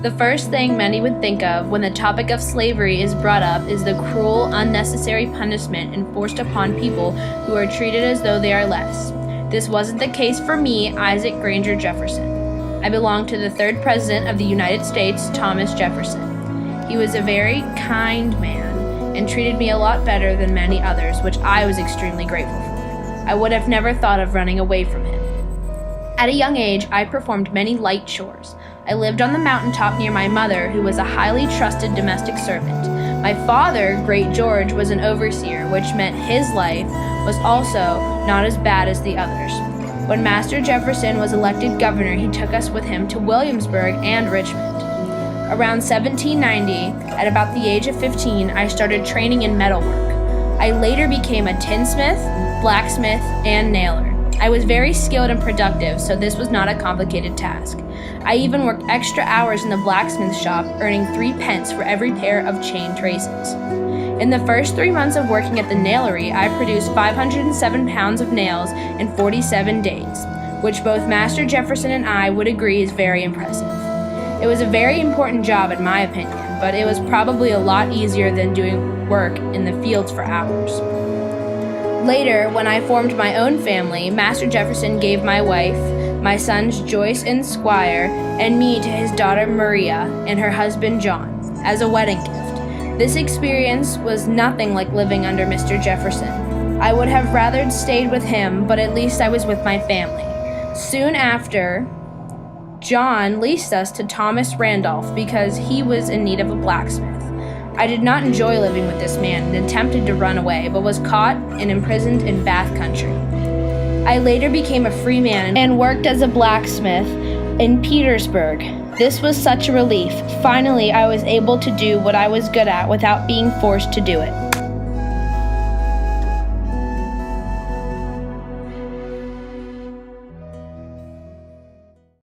The first thing many would think of when the topic of slavery is brought up is the cruel, unnecessary punishment enforced upon people who are treated as though they are less. This wasn't the case for me, Isaac Granger Jefferson. I belong to the third president of the United States, Thomas Jefferson. He was a very kind man and treated me a lot better than many others, which I was extremely grateful for. I would have never thought of running away from him. At a young age, I performed many light chores. I lived on the mountaintop near my mother, who was a highly trusted domestic servant. My father, Great George, was an overseer, which meant his life was also not as bad as the others. When Master Jefferson was elected governor, he took us with him to Williamsburg and Richmond. Around 1790, at about the age of 15, I started training in metalwork. I later became a tinsmith, blacksmith, and nailer. I was very skilled and productive, so this was not a complicated task. I even worked extra hours in the blacksmith shop, earning 3 pence for every pair of chain traces. In the first 3 months of working at the nailery, I produced 507 pounds of nails in 47 days, which both Master Jefferson and I would agree is very impressive. It was a very important job in my opinion, but it was probably a lot easier than doing work in the fields for hours. Later, when I formed my own family, Master Jefferson gave my wife, my sons Joyce and Squire, and me to his daughter Maria and her husband John, as a wedding gift. This experience was nothing like living under Mr. Jefferson. I would have rather stayed with him, but at least I was with my family. Soon after, John leased us to Thomas Randolph because he was in need of a blacksmith. I did not enjoy living with this man and attempted to run away, but was caught and imprisoned in Bath Country. I later became a free man and worked as a blacksmith in Petersburg. This was such a relief. Finally, I was able to do what I was good at without being forced to do it.